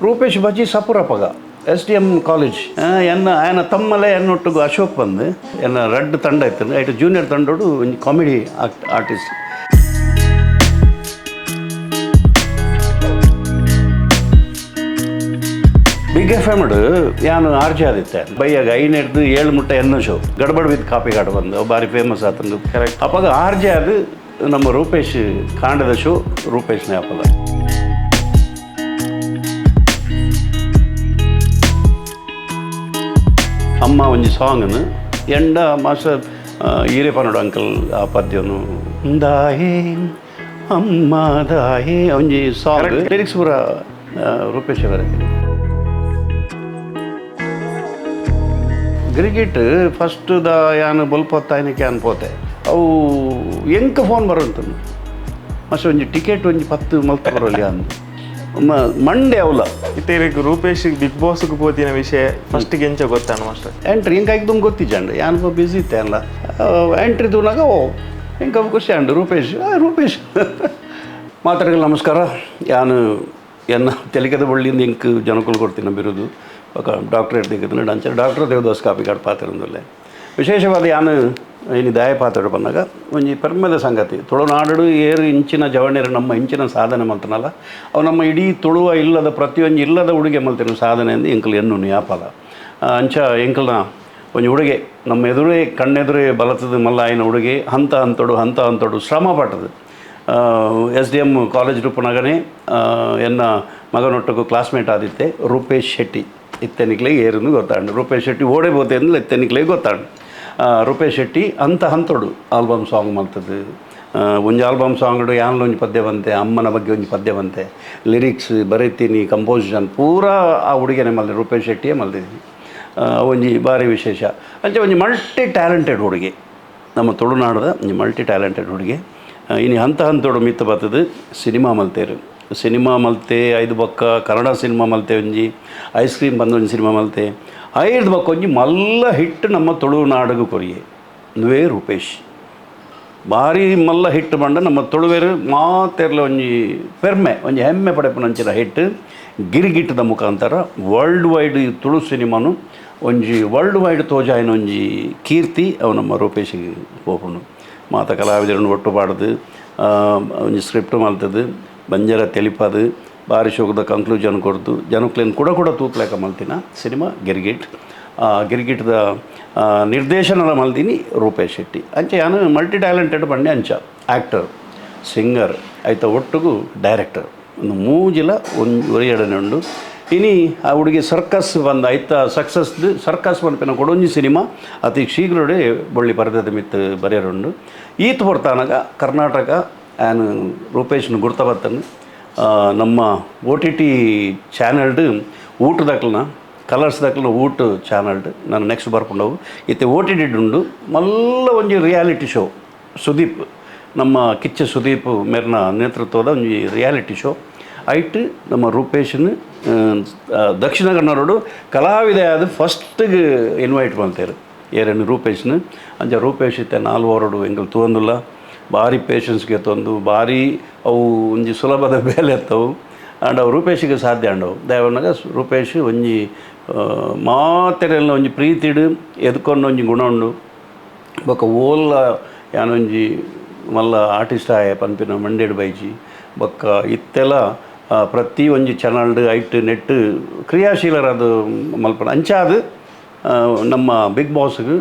ರೂಪೇಶ್ ಬಜಿ ಸಪುರಪಗ SDM college ఆయన ತಮ್ಮಲೆ ಎನ್ನೊಟ್ಟಿಗೂ ಅಶೋಕ್ ಬಂದು ಎನ್ನ ರೆಡ್ ತಂಡ ಇತ್ತು ಐಟು ಜೂನಿಯರ್ ತಂಡೋಡು ಒಂದು comedy artist big F M ಯಾನು ಆರ್ಜೆ ಆದಿತ್ತೆ ಬೈಯಾಗ 5-7 ಮುಟ್ಟ ಎನ್ನೋ ಶೋ ಗಡ್ಬಡ್ ವಿತ್ ಕಾಪಿಕಾಡ್ ಬಂದು ಭಾರಿ ಫೇಮಸ್ ಆತಂದು ಕರೆಕ್ಟ್ ಅಪ್ಪಾಗ ಆರ್ಜೆ ಅದು ನಮ್ಮ ರೂಪೇಶ್ ಕಾಂಡದ ಶೋ ರೂಪೇಶ್ನೇ ಅಪ್ಪಗ ಅಮ್ಮ ಒಂಜಿ ಸಾಂಗ್ನು ಎಂಡ ಮಾಸ್ಟರ್ ಈರೇಪನೋಡು ಅಂಕಲ್ ಆ ಪದ್ಯನು ದಾಯೇ ಅಮ್ಮ ದಾಯೇ ಒಂಜಿ ಸಾಂಗ್ ಲಿರಿಕ್ಸ್ ಪೂರ ರೂಪೇಶ್ ಅವರ ಕ್ರಿಕೆಟ್ ಫಸ್ಟ್ ಯಾನು ಬಲ್ಪತ್ತಾಯನಕ್ಕೆ ಅನ್ಪೋತೆ ಅವು ಎಂಕ ಫೋನ್ ಬರೋಂತ ಮಸ್ತ್ ಒಂಜಿ ಟಿಕೆಟ್ ಒಂಜಿ 10 ಮಲ್ತ ಬರೋಲ್ಲ ಅಂದು ಮಂಡೆ ಅವಲ ಇತ್ತೇರಿಗೆ ರೂಪೇಶ್ ಬಿಗ್ ಬಾಸ್ಗೆ ಪೋತಿನ ವಿಷಯ ಫಸ್ಟಿಗೆ ಎಂಚ ಗೊತ್ತಾನ ಮಾಸ್ಟರ್ ಎಂಟ್ರಿ ಹಿಂಗೆ ಆಯ್ತು ಗೊತ್ತಿಜಂಡು ಯಾನು ಬಿಸಿ ಇತ್ತೆ ಅಲ್ಲ ಎಂಟ್ರಿ ತೂನಾಗ ಓ ಹಿಂಗೆ ಖುಷಿ ಅಂಡು ರೂಪೇಶ್ ಮಾತಾಡಲು ನಮಸ್ಕಾರ ಯಾನು ಎನ್ನ ತೆಲಿಕದ ಬಳ್ಳಿಯಿಂದ ಇಂಕ್ ಜನಕ್ಕಲು ಕೊಡ್ತೀನಿ ಬಿರುದು ಡಾಕ್ಟ್ರೇಟ್ ದಿಕ್ಕದ ಅಂಚೆ ಡಾಕ್ಟರ್ ದೇವದಾಸ್ ಕಾಪಿಕಾಡ್ ಪಾತ್ರದಲ್ಲೇ ವಿಶೇಷವಾದ ಯಾನು ಇನ್ನು ದಯ ಪಾತ್ರ ಬಂದಾಗ ಒಂಜಿ ಪರ್ಮದ ಸಂಗತಿ ತುಳುನಾಡು ಏರು ಇಂಚಿನ ಜವಣೆರು ನಮ್ಮ ಇಂಚಿನ ಸಾಧನೆ ಮಲ್ತನಲ್ಲ ಅವು ನಮ್ಮ ಇಡೀ ತುಳುವ ಇಲ್ಲದ ಪ್ರತಿಯೊಂದು ಇಲ್ಲದ ಉಡುಗೆ ಮಲ್ತಿನ ಸಾಧನೆ ಎಂದು ಎಂಕಲ್ ಎನ್ನು ನ್ಯಾಪಲ ಅಂಚ ಎಂಕಲ್ನ ಒಂಜಿ ಉಡುಗೆ ನಮ್ಮ ಎದುರೇ ಕಣ್ಣೆದುರೇ ಬಲತದ ಮಲ್ಲ ಆಯ್ನ ಉಡುಗೆ ಹಂತ ಹಂತೋಡು ಶ್ರಮ ಪಟ್ಟದು SDM ಕಾಲೇಜ್ ರೂಪನಾಗನೇ ಎನ್ನ ಮಗನೊಟ್ಟಿಗೂ ಕ್ಲಾಸ್ಮೇಟ್ ಆದಿತ್ತೆ ರೂಪೇಶ್ ಶೆಟ್ಟಿ ಇತ್ತೆನಿಕ್ಲೆ ಏರನ್ನು ಗೊತ್ತಾಂಡು ರೂಪೇಶ್ ಶೆಟ್ಟಿ ಓಡೇ ಬೋತೆ ಅಂದ್ರೆ ಇತ್ತೆನಿಕ್ಲೆ ಗೊತ್ತಾಂಡು ರೂಪೇಶ್ ಶೆಟ್ಟಿ ಹಂತೋಡು ಆಲ್ಬಮ್ ಸಾಂಗ್ ಮಲ್ತದ್ದು ಒಂಜಿ ಆಲ್ಬಮ್ ಸಾಂಗ್ಡು ಯಾನ್ಲ ಒಂಜಿ ಪದ್ಯ ಬಂತೆ ಅಮ್ಮನ ಬಗ್ಗೆ ಒಂಜಿ ಪದ್ಯ ಬಂತೆ ಲಿರಿಕ್ಸ್ ಬರೀತೀನಿ ಕಂಪೋಸಿಷನ್ ಪೂರಾ ಆ ಹುಡುಗಿನೇ ಮಲ್ದೆ ರೂಪೇಶ್ ಶೆಟ್ಟಿಯೇ ಮಲ್ದಿದ್ದೀನಿ ಒಂಜಿ ಭಾರಿ ವಿಶೇಷ ಅಂಚೆ ಒಂಜಿ ಮಲ್ಟಿ ಟ್ಯಾಲೆಂಟೆಡ್ ಹುಡುಗಿ ನಮ್ಮ ತುಳುನಾಡದ ಒಂಜಿ ಮಲ್ಟಿ ಟ್ಯಾಲೆಂಟೆಡ್ ಹುಡುಗಿ ಇನ್ನು ಹಂತೋಡು ಮಿತ್ತು ಬರ್ತದೆ ಸಿನಿಮಾ ಮಲ್ತೇರು ಸಿನಿಮಾ ಮಲ್ತೆ 5 ಬೊಕ್ಕ ಕನ್ನಡ ಸಿನಿಮಾ ಮಲ್ತೆ ಒಂಜಿ ಐಸ್ ಕ್ರೀಮ್ ಬಂದು ಒಂಜಿ ಸಿನಿಮಾ ಮಲ್ತೆ 5 ಬೊಕ್ಕ ಒಂಜಿ ಮಲ್ಲ ಹಿಟ್ ನಮ್ಮ ತುಳುನಾಡಿಗೂ ಕೊರಿಯೆ ನುವೇ ರೂಪೇಶ್ ಭಾರಿ ಮಲ್ಲ ಹಿಟ್ ಬಂಡ ನಮ್ಮ ತುಳುವೇರು ಮಾತೆರ್ಲ ಒಂಜಿ ಪೆರ್ಮೆ ಒಂಜಿ ಹೆಮ್ಮೆ ಪಡೆಪುನಂಚಿನ ಹಿಟ್ ಗಿರಿಗಿಟ್ಟದ ಮುಖಾಂತರ ವರ್ಲ್ಡ್ ವೈಡ್ ತುಳು ಸಿನಿಮಾನು ಒಂಜಿ ವರ್ಲ್ಡ್ ವೈಡ್ ತೋಜಾಯಿನ ಒಂಜಿ ಕೀರ್ತಿ ಅವು ನಮ್ಮ ರೂಪೇಶಿಗೆ ಹೋಗುಣು ಮಾತ ಕಲಾವಿದರನ್ನು ಒಟ್ಟು ಪಾಡ್ದು ಒಂಜಿ ಸ್ಕ್ರಿಪ್ಟ್ ಮಲ್ತದ್ದು ಬಂಜರ ತೆಲಿಪದು ಭಾರಿ ಶೋಕದ ಕನ್ಕ್ಲೂಷನ್ ಕೊಡ್ದು ಜನಕ್ಲೇನು ಕೂಡ ತೂತ್ಲೇಕ ಮಲ್ತಿನ ಸಿನಿಮಾ ಗಿರ್ಗಿಟ್ದ ನಿರ್ದೇಶನದ ಮಲ್ತೀನಿ ರೂಪೇಶ್ ಶೆಟ್ಟಿ ಅಂಚೆ ಯಾನು ಮಲ್ಟಿ ಟ್ಯಾಲೆಂಟೆಡ್ ಬಂಡೆ ಅಂಚ ಆ್ಯಕ್ಟರ್ ಸಿಂಗರ್ ಆಯ್ತ ಒಟ್ಟಿಗೂ ಡೈರೆಕ್ಟರ್ ಒಂದು ಮೂಜಿಲ ಒಂದು ಎರಡನೇ ಉಂಡು ಇನಿ ಆ ಹುಡುಗಿ ಸರ್ಕಸ್ ಬಂದು ಆಯ್ತ ಸಕ್ಸಸ್ದು ಸರ್ಕಸ್ ಪನ್ಪಿನ ಕೊಡೊಂಜಿ ಸಿನಿಮಾ ಅತಿ ಶೀಘ್ರವೇ ಬೊಳ್ಳಿ ಪರದದ ಮಿತ್ತು ಬರೆಯರುಂಡು ಈತ ಬರ್ತಾನಾಗ ಕರ್ನಾಟಕ ಆ್ಯನ್ ರೂಪೇಶ್ನ ಗುರ್ತಬತ್ತನ್ನು ನಮ್ಮ OTT ಚಾನಲ್ಡು ಊಟದಕ್ಲನ ಕಲರ್ಸ್ ದಕ್ಲ ಊಟ ಚಾನಲ್ಡು ನಾನು ನೆಕ್ಸ್ಟ್ ಬರ್ಕೊಂಡವು ಇತ್ತೆ OTT ಉಂಡು ಮಲ್ಲ ಒಂಜಿ ರಿಯಾಲಿಟಿ ಶೋ ಸುದೀಪ್ ನಮ್ಮ ಕಿಚ್ಚ ಸುದೀಪ್ ಮೇರ್ನ ನೇತೃತ್ವದ ಒಂಜಿ ರಿಯಾಲಿಟಿ ಶೋ ಐಟ್ ನಮ್ಮ ರೂಪೇಶನ್ ದಕ್ಷಿಣ ಕನ್ನಡೋಡು ಕಲಾವಿದ ಆದ ಫಸ್ಟಿಗೆ ಇನ್ವೈಟ್ ಮಾಡ್ತಾರೆ ಏರೇನು ರೂಪೇಶ್ನ ಅಂಚ ರೂಪೇಶ್ ಇತ್ತೆ 4 ವಾರಡು ಎಂಗಲ್ ತೂಂದುಲ್ಲ ಭಾರಿ ಪೇಷನ್ಸ್ಗೆ ತಂದು ಭಾರಿ ಅವು ಒಂಜಿ ಸುಲಭದ ಬೇಲೆ ಎತ್ತವು ಆ್ಯಂಡ್ ಅವು ರೂಪೇಶಿಗೆ ಸಾಧ್ಯ ಅಂಡವು ದಯವನ್ನಾಗ ರೂಪೇಶ್ ಒಂಜಿ ಮಾತೆರೆಲ್ಲ ಒಂಜಿ ಪ್ರೀತಿಡು ಎದ್ಕೊಂಡು ಒಂಜಿ ಗುಣ ಉಂಡು ಬೊಕ್ಕ ಓಲ್ಲ ಯಾನೊಂಜಿ ಮಲ್ಲ ಆರ್ಟಿಸ್ಟ್ ಆಯ ಪನ್ಪಿನ ಮಂಡೇಡ್ ಬೈಜಿ ಬೊಕ್ಕ ಇತ್ತೆಲ್ಲ ಪ್ರತಿ ಒಂಜಿ ಚಾನಲ್ಡ್ ಐಟ್ ನೆಟ್ ಕ್ರಿಯಾಶೀಲರಾದ ಮಲ್ಪನ ಅಂಚಾದು ನಮ್ಮ ಬಿಗ್ ಬಾಸ್ಗೆ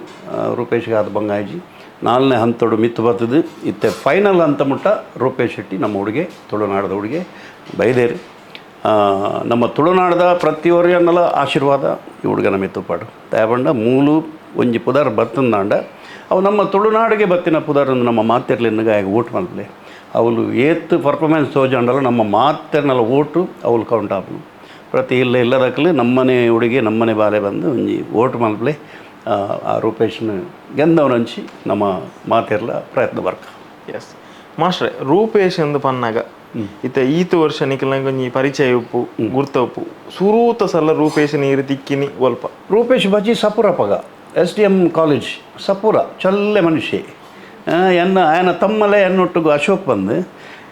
ರೂಪೇಶ್ಗೆ ಆದ ಬಂಗಾಯ್ಜಿ 4ನೇ ಹಂತೋಡು ಮಿತ್ತು ಬರ್ತದೆ ಇತ್ತೆ ಫೈನಲ್ ಹಂತ ಮುಟ್ಟ ರೂಪೇಶ್ ಶೆಟ್ಟಿ ನಮ್ಮ ಹುಡುಗೆ ತುಳುನಾಡದ ಹುಡುಗೆ ಬೈದೇರಿ ನಮ್ಮ ತುಳುನಾಡದ ಪ್ರತಿಯೊರಿಯನ್ನೆಲ್ಲ ಆಶೀರ್ವಾದ ಈ ಹುಡುಗನ ಮಿತ್ತುಪಾಡು ತಗೊಂಡ ಮೂಲು ಒಂಜಿ ಪುದರ್ ಬರ್ತಂದಾಂಡ ಅವು ನಮ್ಮ ತುಳುನಾಡಿಗೆ ಬತ್ತಿನ ಪುದರ್ ನಮ್ಮ ಮಾತೆರ್ಲಿನ್ಗ ಓಟ್ ಮಲ್ಪಲೆ ಅವಳು ಏತ್ ಪರ್ಫಾರ್ಮೆನ್ಸ್ ತೋಜಂಡಲ್ಲ ನಮ್ಮ ಮಾತೆರ್ನೆಲ್ಲ ಓಟು ಅವಳು ಕೌಂಟ್ ಆಪನು ಪ್ರತಿ ಇಲ್ಲದಕ್ಕಲು ನಮ್ಮನೆ ಹುಡುಗಿ ನಮ್ಮನೆ ಬಾಲೆ ಬಂದು ಒಂಜಿ ಓಟ್ ಮಲ್ಪಲೆ ಆ ರೂಪೇಶ್ನ ಗೆಂದವನಂಚಿ ನಮ್ಮ ಮಾತೆರ್ಲ ಪ್ರಯತ್ನ ಬರ್ಕ ಎಸ್ ಮಾಸ್ಟ್ರೆ ರೂಪೇಶ್ ಎಂದು ಪನ್ನಾಗ ಈತ ವರ್ಷ ನಿಖಿಲ್ನಂಗೆ ಒಂಜಿ ಪರಿಚಯ ಉಪ್ಪು ಗುರ್ತ ಉಪ್ಪು ಸುರೂತ ಸಲ ರೂಪೇಶ್ ನೀರು ತಿಕ್ಕಿನಿ ಒಲ್ಪ ರೂಪೇಶ್ ಬಜಿ ಸಪುರಪಗ SDM ಕಾಲೇಜ್ ಸಪುರ ಚೊಲ್ಲೆ ಮನುಷ್ಯ ఆయన ತಮ್ಮಲೆ ಎನ್ನೊಟ್ಟಿಗೂ ಅಶೋಕ್ ಬಂದು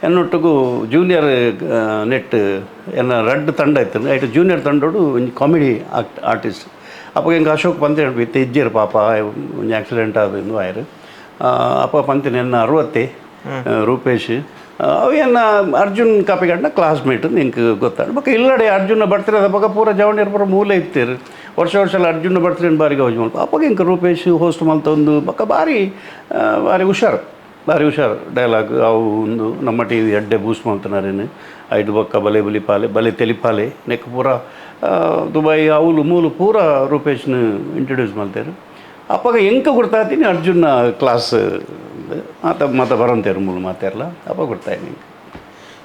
ಎನ್ನೊಟ್ಟಿಗೂ ಜೂನಿಯರ್ ನೆಟ್ ಎನ್ನ ರಡ್ಡ್ ತಂಡ ಇತ್ತು ಐಟ್ ಜೂನಿಯರ್ ತಂಡೋಡು ಒಂಜಿ ಕಾಮಿಡಿ ಆರ್ಟಿಸ್ಟ್ ಅಪ್ಪ ಹಿಂಗೆ ಅಶೋಕ್ ಪಂತೆ ಇತ್ತು ಇಜ್ಜಿರು ಪಾಪ ಒಂಜಿ ಆಕ್ಸಿಡೆಂಟ್ ಆದ ಆಯ್ರು ಅಪ್ಪ ಪಂತಿನ ಎನ್ನ 60 ರೂಪೇಶ್ ಅವು ಎನ್ನ ಅರ್ಜುನ್ ಕಾಪಿಗಡ್ನ ಕ್ಲಾಸ್ಮೇಟ್ ನಿಂಗೆ ಗೊತ್ತಾಡು ಬಕ್ಕ ಇಲ್ಲಡೆ ಅರ್ಜುನ ಬರ್ತಿರೋದ ಬಕ್ಕ ಪೂರ ಜವಣಿಯರ್ ಪೂರ ಮೂಲೆ ಇತ್ತೀರು ವರ್ಷ ಅರ್ಜುನ ಬರ್ತಿರ ಬಾರಿಗೆ ಹೋಗಿ ಮಾಡ್ಕೊ ಅಪ್ಪಾಗ ಹಿಂಗೆ ರೂಪೇಶ್ ಹೋಸ್ಟ್ ಮಲ್ತೊಂದು ಬಕ್ಕ ಭಾರಿ ಹುಷಾರು ಡೈಲಾಗ್ ಅವು ಒಂದು ನಮ್ಮ ಟಿ ವಿ ಎಡ್ಡೆ ಬೂಸ್ಟ್ ಮಾಡ್ತಾರೇನು ಐದು ಬಕ್ಕ ಬಲೆ ಬಲಿಪಾಲೆ ಬಲೆ ತೆಲಿಪಾಲೆ ನೆಕ್ ಪೂರ ದುಬೈ ಅವಳು ಮೂಲು ಪೂರ ರೂಪೇಶ್ನ ಇಂಟ್ರೊಡ್ಯೂಸ್ ಮಾಡ್ತಾರೆ ಅಪ್ಪಾಗ ಎಂಕ ಗುರ್ತಾತೀನಿ ಅರ್ಜುನ ಕ್ಲಾಸ್ ಮಾತ ಬರಂತೇರು ಮೂಲು ಮಾತಾರಲ್ಲ ಅಪ್ಪ ಗುರ್ತಾಯಿನಿ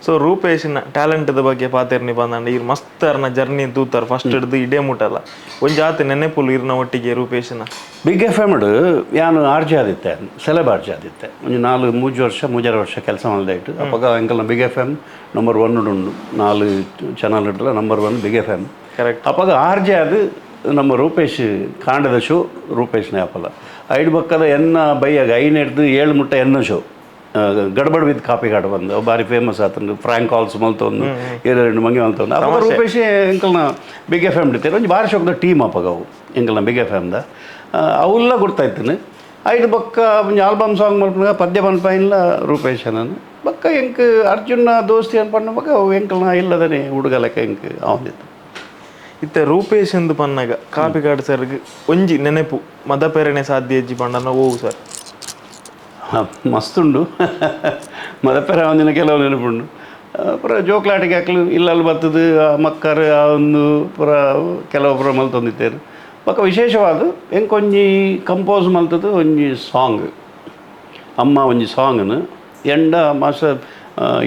ಸೊ ರೂಪೇಶಿನ ಟ್ಯಾಲೆಂಟ್ದ ಬಗ್ಗೆ ಪಾತೇರ್ನಿ ಬಂದಂಡ ಇವ್ರು ಮಸ್ತ್ ಅರ್ನ ಜರ್ನಿ ತೂತಾರೆ ಫಸ್ಟ್ ಹಿಡ್ದು ಇಡೇ ಮುಟ್ಟಲ್ಲ ಒಂಜಿ ಆತ ನೆನೆಪುಲ್ ಇರ್ನ ಒಟ್ಟಿಗೆ ರೂಪೇಶಿನ ಬಿಗ್ ಎಫ್ ಎಮ್ ಯಾನು ಆರ್ಜೆ ಆದಿತ್ತೆ ಸೆಲೆಬ್ ಆರ್ಜೆ ಆದಿತ್ತೆ ಒಂದು 3 ವರ್ಷ ಕೆಲಸ ಮಾಡಿದಾಯ್ತು ಅಪ್ಪಾಗ ಎಂಕಲ್ನ ಬಿಗ್ ಎಫ್ ಎಮ್ ನಂಬರ್ 1 ಉಂಡು 4 ಚಾನಲ್ ಇಡ್ರಲ್ಲ number 1 big F M correct ಅಪ್ಪಾಗ ಆರ್ಜೆ ಅದು ನಮ್ಮ ರೂಪೇಶ್ ಕಾಂಡದ ಶೋ ರೂಪೇಶ್ನೇ ಆಪಲ್ಲ ಐದು ಬಕ್ಕದ ಎನ್ನ ಬೈಯಾಗ ಐನೆಡ್ದು 7 ಮುಟ್ಟ ಎನ್ನ ಶೋ ಗಡ್ಬಡ್ ವಿತ್ ಕಾಪಿಕಾಡ್ ಬಂದು ಭಾರಿ ಫೇಮಸ್ ಆತಂದು ಫ್ರ್ಯಾಂಕ್ ಕಾಲ್ಸ್ ಮಲ್ತೊಂದು 2 ಮಂಗಿ ಮಲ್ತೊಂದು ಅವಾಗ ರೂಪೇಶ್ ಎಂಕಲ್ನ ಬಿಗ್ ಎಫ್ ಎಮ್ ಇಡ್ತಾರೆ ಒಂದು ಭಾರಿ ಶೋಕದ ಟೀಮ್ ಅಪ್ಪಾಗ ಅವು ಎಂಕಲ್ನ ಬಿಗ್ ಎಫ್ ಎಮ್ದ ಅವೆಲ್ಲ ಗುರ್ತಾಯ್ತಾನೆ ಐದು ಬಕ್ಕ ಒಂದು ಆಲ್ಬಮ್ ಸಾಂಗ್ ಮಲ್ಪನಾಗ ಪದ್ಯ ಪನ್ಪಾಯಿಲ್ಲ ರೂಪೇಶ್ ನಾನು ಬಕ್ಕ ಎಂಕ್ ಅರ್ಜುನ ದೋಸ್ತಿ ಅನ್ಪಣ್ಣ ಬಕ್ಕ ಅವು ಎಂಕಲ್ನ ಇಲ್ಲದನೆ ಹುಡುಗ ಲೆಕ್ಕ ಎಂಕ್ ಅವನಿತ್ತು ಇತ್ತೆ ರೂಪೇಶ್ ಎಂದು ಪನ್ನಾಗ ಕಾಪಿಕಾಡ್ ಸರ್ಗ್ ಒಂಜಿ ನೆನೆಪು ಮದಪೇರಣೆ ಸಾಧ್ಯ ಹೆಜ್ಜಿ ಪಂಡನ ಓವು ಸರ್ ಮಸ್ತುಂಡು ಮದಪೆರ ಒಂದಿನ ಕೆಲವು ನೆನಪುಂಡು ಪೂರ ಜೋಕ್ಲಾಟಿಗೆ ಹಾಕಲು ಇಲ್ಲಲ್ಲಿ ಬರ್ತದೆ ಮಕ್ಕರು ಆ ಒಂದು ಪೂರ ಕೆಲವೊಬ್ಬರು ಮಲ್ತೊಂದಿತ್ತೇರು ಪಕ್ಕ ವಿಶೇಷವಾದ ಎಂಕೊಂಜಿ ಕಂಪೋಸ್ ಮಲ್ತದ್ದು ಒಂಜಿ ಸಾಂಗ್ ಅಮ್ಮ ಒಂಜಿ ಸಾಂಗ್ನು ಎಂಡ ಮಾಸ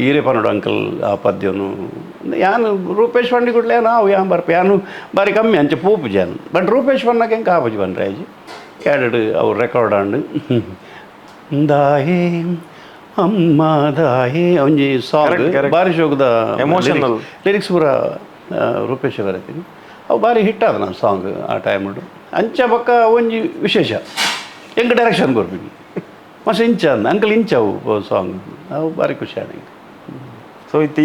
ಈರೆ ಪನ್ನಡು ಅಂಕಲ್ ಆ ಪದ್ಯನು ಯಾನು ರೂಪೇಶ್ ಪಂಡಿ ಕೊಡ್ಲೆ ನಾವು ಯಾನ್ ಬರ್ಪ ಯಾನು ಬಾರಿ ಕಮ್ಮಿ ಅಂಚೆ ಪೂಪು ಜಾನು ಬಟ್ ರೂಪೇಶ್ ಪನ್ನಕ್ಕೆ ಹೆಂಗೆ ಆಪಜಿ ಬನ್ರಿ ಆಜಿ ಕ್ಯಾಡೆಡ್ ಅವ್ರು ರೆಕಾರ್ಡ್ ಆಂಡು ದಾಯೇ ಅಮ್ಮ ದಾಯೇ ಒಂಜಿ ಸಾಂಗ್ ಭಾರಿ ಶೋಕದ ಎಮೋಷನಲ್ ಲಿರಿಕ್ಸ್ ಪೂರ ರೂಪೇಶ್ ಬರೀತೀನಿ ಅವು ಭಾರಿ ಹಿಟ್ ಆದ ನಾನು ಸಾಂಗ್ ಆ ಟೈಮ್ ಅಂಚ ಪಕ್ಕ ಒಂಜಿ ವಿಶೇಷ ಹೆಂಗೆ ಡೈರೆಕ್ಷನ್ ಕೊರ್ಬಿನಿ ಮಸ್ತ್ ಇಂಚ ಅಂದ ಅಂಕಲ್ ಇಂಚವು ಸಾಂಗ್ ಅವು ಭಾರಿ ಖುಷಿ ಆದ ಸೊ ಇತ್ತೆ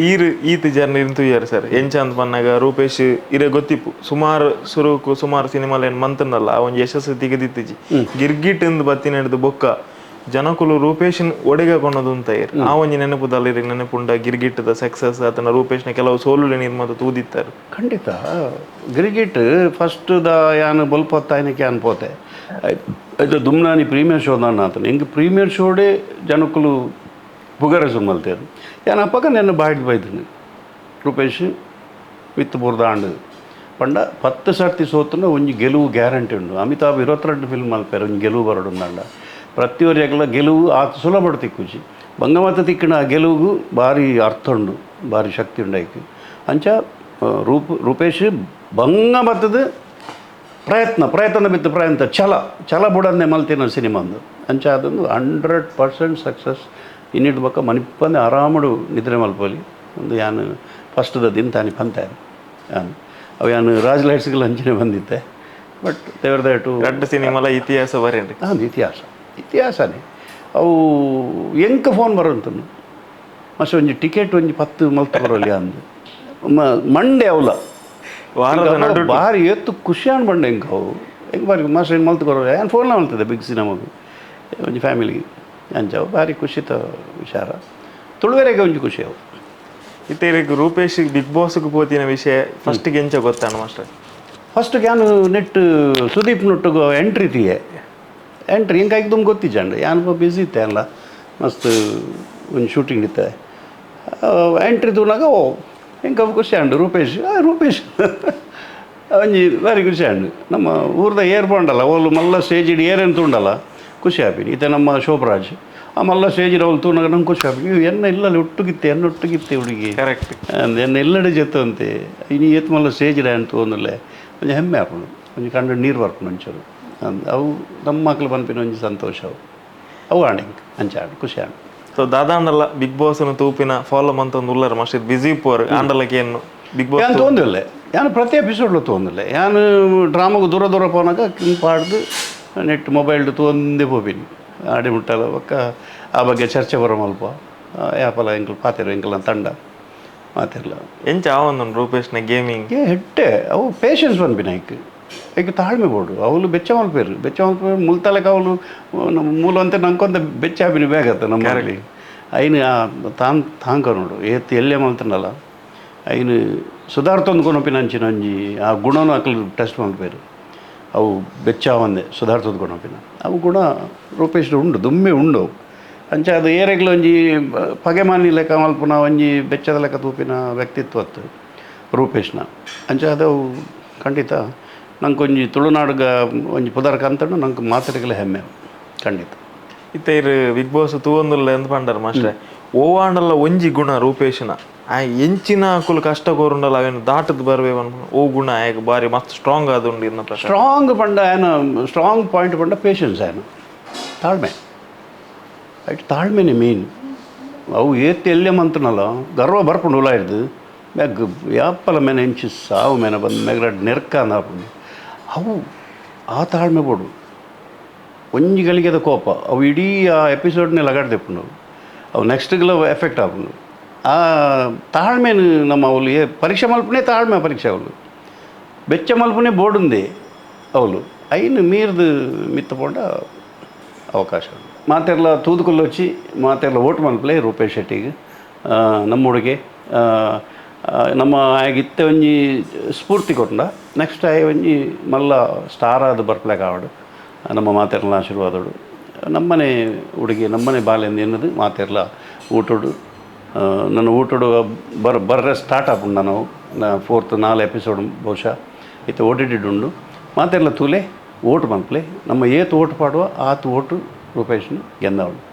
ಈತ ಜರ್ನಿ ಇಂತುಯ್ಯಾರ ಸರ್ ಎಂಚ ಅಂತ ಪನ್ನಾಗ ರೂಪೇಶ್ ಇರೇ ಗೊತ್ತಿಪ್ಪು ಸುಮಾರು ಸಿನಿಮಾಲ ಏನು ಮಂತನಲ್ಲ ಒಂಜಿ ಯಶಸ್ಸು ತೆಗೆದಿತ್ತಿಜಿ ಗಿರ್ಗಿಟ್ ಎಂದು ಬತ್ತಿನ ಹಿಡಿದು ಬೊಕ್ಕ ಜನಕುಲು ರೂಪೇಶನ್ ಒಡೆಗ ಕೊಂಡದು ಅಂತ ಆ ಒಂಜಿ ನೆನಪುದಲ್ಲಿ ನೆನಪುಂಡ ಗಿರ್ಗಿಟ್ಟದ ಸಕ್ಸಸ್ ಆತನ ರೂಪೇಶ್ನ ಕೆಲವು ಸೋಲುಲೆ ನಿರ್ಮಾತ ತೂದಿತ್ತಾರೆ ಖಂಡಿತ ಗಿರ್ಗಿಟ್ ಫಸ್ಟ್ ಯಾನು ಬಲ್ಪತ್ತಾಯನಕ್ಕೆ ಅನ್ಪೋತೆ ಅದು ದುಮ್ನಾನಿ ಪ್ರೀಮಿಯರ್ ಶೋ ನಾನು ಆತನು ಹೆಂಗೆ ಪ್ರೀಮಿಯರ್ ಶೋಡೇ ಜನಕುಲು ಪುಗರಸು ಮಲ್ತೇರು ಯಾನಪ್ಪಗ ನೆನ್ನ ಬಾಯ್ದು ಬೈದನು ರೂಪೇಶ್ ವಿತ್ ಬುರ್ದಾಂಡು ಪಂಡ 10 ಸರ್ತಿ ಸೋತನ ಒಂಜಿ ಗೆಲುವು ಗ್ಯಾರಂಟಿ ಉಂಡು ಅಮಿತಾಬ್ 22 ಫಿಲ್ಮ್ ಮಲ್ಪೇರು ಒಂಜಿ ಗೆಲುವು ಬರೋಡುಂದಂಡ ಪ್ರತಿಯೊರಿಗೆಲ್ಲ ಗೆಲುವು ಆತ ಸುಲಭ ತಿಕ್ಕುಜಿ ಬಂಗಮತ ತಿಕ್ಕಿನ ಆ ಗೆಲುವಿಗೂ ಭಾರಿ ಅರ್ಥ ಉಂಡು ಭಾರಿ ಶಕ್ತಿ ಉಂಡಾಯ್ತು ಅಂಚ ರೂಪೇಶ್ ಬಂಗಮತದ ಪ್ರಯತ್ನ ಬಿತ್ತು ಪ್ರಯತ್ನ ಛಲ ಬುಡನ್ನೇ ಮಲ್ತಿನ ಸಿನಿಮಾಂದು ಅಂಚ ಅದೊಂದು 100% ಸಕ್ಸಸ್ ಇನ್ನಿಟ್ಟು ಬಕ್ಕ ಮನಿಪ್ಪಂದೆ ಆರಾಮಡು ನಿದ್ರೆ ಮಲ್ಪೋಲಿ ಒಂದು ಯಾನು ಫಸ್ಟ್ದ ದಿನ ತಾನಿ ಪಂತಾರು ಯಾನು ಅವು ಯಾನು ರಾಜ್ ಲೈಟ್ಸ್ಗೆಲ್ಲ ಅಂಚನೆ ಬಂದಿತ್ತೆ ಬಟ್ ದೇವ್ರದೇಟು 2 ಸಿನಿಮಾಲ ಇತಿಹಾಸ ಬರೇನ್ರಿ ಇತಿಹಾಸನೇ ಅವು ಎಂಕ ಫೋನ್ ಬರೋಂತನು ಮಸ್ತ್ ಒಂಜಿ ಟಿಕೆಟ್ ಒಂಜಿ 10 ಮಲ್ತು ಬರೋಲಿ ಅಂದು ಮಂಡೆ ಅವಲ ಭಾರಿ ಎತ್ತು ಖುಷಿ ಅನ್ಬಂಡೆ ಹೆಂಗೆ ಅವು ಹೆಂಗೆ ಬಾರಿ ಮಸ್ತ್ ಏನು ಮಲ್ತು ಬರೋ ಏನು ಫೋನ್ಲ ಮಲ್ತದೆ ಬಿಗ್ ಸಿನಿಮಾಗು ಒಂಜಿ ಫ್ಯಾಮಿಲಿಗೆ ಅಂಚವು ಭಾರಿ ಖುಷಿತ ವಿಚಾರ ತುಳುವೆರೆಗೆ ಒಂಜಿ ಖುಷಿ ಅವು ಇತ್ತೆ ರೂಪೇಶ್ ಬಿಗ್ ಬಾಸ್ಗೆ ಪೋತಿನ ವಿಷಯ ಫಸ್ಟ್ಗೆ ಎಂಚ ಗೊತ್ತಾಣ ಮಾಸ್ಟರ್ ಫಸ್ಟ್ಗೆ ಯಾನು ನೆಟ್ ಸುದೀಪ್ ನೊಟ್ಟಿಗೆ ಎಂಟ್ರಿ ಹಿಂಗೆ ತುಂಬ ಗೊತ್ತಿಜಂಡು ಯಾನು ಬ್ಯುಸಿ ಇತ್ತೆ ಅಲ್ಲ ಮಸ್ತ್ ಒಂದು ಶೂಟಿಂಗ್ ಇತ್ತೆ ಎಂಟ್ರಿ ತೂನಾಗ ಹೆಂಗೆ ಖುಷಿ ಅಂಡು ರೂಪೇಶ್ ಒಂಜಿ ಭಾರಿ ಖುಷಿ ಅಂಡು ನಮ್ಮ ಊರ್ದ ಏರ್ಪಂಡಲ್ಲ ಅವಳು ಮಲ್ಲ ಸ್ಟೇಜ್ ಇಡಿ ಏರೇನು ತುಂಡಲ್ಲ ಖುಷಿ ಆಪಿನಿ ಈತ ನಮ್ಮ ಶೋಭರಾಜ್ ಆ ಮಲ್ಲ ಸ್ಟೇಜ್ ಅವಳು ತೂನಾಗ ನಂಗೆ ಖುಷಿ ಆಪಿನಿ ಎನ್ನ ಇಲ್ಲಲ್ಲಿ ಒಟ್ಟಿಗಿತ್ತೆ ಹುಡುಗಿ ಕರೆಕ್ಟ್ ಎನ್ನ ಎಲ್ಲಡೆ ಜೊತೆ ಅಂತೆ ಇನ್ನು ಏತ್ ಮಲ್ಲ ಸ್ಟೇಜ್ ಡ್ಯಾನ್ ತೊಂದಲೆ ಒಂಜಿ ಹೆಮ್ಮೆ ಹಾಕೊಂಡು ಒಂಜಿ ಕಂಡು ನೀರು ಬರ್ಕೊಂಡು ಒಂಚೂರು ಅವು ನಮ್ಮ ಮಕ್ಳು ಬಂದ್ಪಿನ ಒಂಜಿ ಸಂತೋಷ ಅವು ಆಂಡಿಂಗ್ ಅಂಚೆ ಆಂಡು ಖುಷಿ ಆಂಡು ಸೊ ದಾದಾಂಡಲ್ಲ ಬಿಗ್ ಬಾಸ್ನ ತೂಪಿನ ಫಾಲೋ ಮಂತ ಒಂದು ಉಳ್ಳಾರ ಮಸ್ತ್ ಬಿಸಿ ಪೋರ್ ಆಂಡಲಕ್ಕೆ ಏನು ಬಿಗ್ ಬಾಸ್ ಯಾನು ತೊಂದಿಲ್ಲ ಯಾನು ಪ್ರತಿ ಎಪಿಸೋಡ್ಲು ತೊಂದಿಲ್ಲ ಯಾನು ಡ್ರಾಮಾಗೂ ದೂರ ಪೋನಾಗ ಪಾಡ್ದು ನೆಟ್ ಮೊಬೈಲ್ಡು ತೊಂದೇ ಹೋಗ್ತೀನಿ ಆಡಿ ಮುಟ್ಟಲ್ಲ ಪಕ್ಕ ಆ ಬಗ್ಗೆ ಚರ್ಚೆ ಬರೋ ಮಲ್ಪ ಯಾಪಲ ಎಂಕಲ್ ಪಾತೆರು ಎಂಕಲ್ನ ತಂಡ ಮಾತಿರಲ್ಲ ಎಂಚ ಆವೊಂದು ರೂಪೇಶ್ನ ಗೇಮಿಂಗ್ ಹೆಟ್ಟೆ ಅವು ಪೇಷನ್ಸ್ ಬಂದ್ಬಿನ ಈಗ ತಾಳ್ಮೆ ಬೋಡು ಅವಳು ಬೆಚ್ಚ ಮಲ್ಪೇರು ಮುಲ್ತಲಕ್ಕೆ ಅವಳು ಮೂಲ ಅಂತ ನಂಕೊಂತ ಬೆಚ್ಚ ಆಬಿನ ಬೇಗತ್ತ ನಮ್ಮಲ್ಲಿ ಐನು ತಾಂಕ ನೋಡು ಏತ್ ಎಲ್ಲೇ ಮಲ್ತನಲ್ಲ ಐನು ಸುಧಾರ್ತೊಂದು ಕೊನೊಪ್ಪಿನ ಅಂಚಿನ ಒಂಜಿ ಆ ಗುಣನೂ ಅಕ್ಕಲು ಟೆಸ್ಟ್ ಮಲ್ಪೇರು ಅವು ಬೆಚ್ಚ ಒಂದೇ ಸುಧಾರ್ತದ ಕೊನೊಪ್ಪಿನ ಅವು ಗುಣ ರೂಪೇಶ್ ಉಂಡು ದುಮ್ಮೆ ಉಂಡು ಅಂಚ ಅದು ಏರೆಗ್ಲು ಒಂಜಿ ಪಗೆಮಾನಿ ಲೆಕ್ಕ ಮಲ್ಪುನ ಒಂಜಿ ಬೆಚ್ಚದ ಲೆಕ್ಕ ತೂಪಿನ ವ್ಯಕ್ತಿತ್ವತ್ತು ರೂಪೇಶ್ನ ಅಂಚ ಅದು ಖಂಡಿತ ನಂಗೆ ಒಂಜಿ ತುಳುನಾಡುಗ ಒಂಜಿ ಪುದರ್ಕ ಅಂತಂಡು ನಂಗೆ ಮಾತಾಡಿಗಲ ಹೆಮ್ಮೆ ಖಂಡಿತ ಇತ್ತ ಇರು ಬಿಗ್ ಬಾಸ್ ತೂವೊಂದುಲ್ಲ ಎಂತ ಪಂಡಾರ ಮಾಸ್ಟ್ರೆ ಓವಾಂಡಲ್ಲ ಒಂಜಿ ಗುಣ ರೂಪೇಶ್ನ ಆ ಎಂಚಿನ ಕುಲು ಕಷ್ಟ ಕೋರುಂಡಲ್ಲ ಅವೇನು ದಾಟದ್ ಬರ್ಬೇವನ್ ಓ ಗುಣ ಆಯ್ಕೆ ಬಾರಿ ಮಸ್ತ್ ಸ್ಟ್ರಾಂಗ್ ಆದುಂಡು ಇನ್ನ ಪ್ರಕಾರ ಸ್ಟ್ರಾಂಗ್ ಪಂಡ ಏನು ಸ್ಟ್ರಾಂಗ್ ಪಾಯಿಂಟ್ ಪಂಡ ಪೇಷನ್ಸ್ ಏನು ತಾಳ್ಮೆ ಐಟ್ ತಾಳ್ಮೆನೇ ಮೀನ್ ಅವು ಏತ್ ಎಲ್ಲೇ ಮಂತನಲ್ಲ ಗರ್ವ ಬರ್ಪುಂಡು ಉಲ ಹಿಡ್ದು ಮ್ಯಾಗ್ ಯಾಪಲ ಮೇನೆ ಹೆಂಚಿ ಸಾವು ಮೇನೆ ಬಂದು ಮ್ಯಾಗ್ರಾಡ್ ನೆರ್ಕ ಅಂದಾಪುಂಡು ಅವು ಆ ತಾಳ್ಮೆ ಬೋಡು ಒಂಜಿ ಗಳಿಗೆದ ಕೋಪ ಅವು ಇಡೀ ಆ ಎಪಿಸೋಡ್ನೇ ಲಗಾಡ್ದೆಪ್ಪುಂಡು ಅವು ನೆಕ್ಸ್ಟ್ಗೆಲ್ಲ ಎಫೆಕ್ಟ್ ಆಪುಂಡು ಆ ತಾಳ್ಮೆನು ನಮ್ಮ ಅವಳು ಪರೀಕ್ಷೆ ಮಲ್ಪನೇ ತಾಳ್ಮೆ ಪರೀಕ್ಷೆ ಅವಳು ಬೆಚ್ಚ ಮಲ್ಪನೇ ಬೋಡುಂದೇ ಅವಳು ಐನು ಮೀರ್ದು ಮಿತ್ತುಕೊಂಡ ಅವಕಾಶ ಮಾತೆರ್ಲ ತೂದುಕೊಲ್ಲ వచ్చి ಮಾತೆರ್ಲ ಓಟ್ ಮಲ್ಪಲೆ ರೂಪೇಶ್ ಶೆಟ್ಟಿಗೆ ನಮ್ಮ ಹುಡುಗೆ ನಮ್ಮ ಆಗಿತ್ತೆ ಒಂಜಿ ಸ್ಫೂರ್ತಿ ಕೊಟ್ಟ ನೆಕ್ಸ್ಟ್ ಆಯ್ ಒಂಜಿ ಮಲ್ಲ ಸ್ಟಾರ್ ಆದ ಬರ್ಪ್ಲೆ ಕಾವಡು ನಮ್ಮ ಮಾತೆರ್ಲ ಆಶೀರ್ವಾದಡು ನಮ್ಮನೆ ಹುಡುಗಿ ನಮ್ಮನೆ ಬಾಲ್ಯಂದು ಎನ್ನದು ಮಾತೆರ್ಲ ಊಟೋಡು ನನ್ನ ಊಟೋಡು ಬರ್ರೆ ಸ್ಟಾರ್ಟ್ ಆಪುಂಡು ನಾವು 4th 4 ಎಪಿಸೋಡ್ ಬಹುಶಃ ಇತ್ತೆ ಓಟಿಡುಂಡು ಮಾತೆರ್ಲ ತೂಲೆ ಓಟ್ ಮಲ್ಪಲೆ ನಮ್ಮ ಏತ್ ಓಟ್ ಪಾಡುವ ಆತು ಓಟು ರೂಪೇಶ್ನು ಗೆಂದವಳು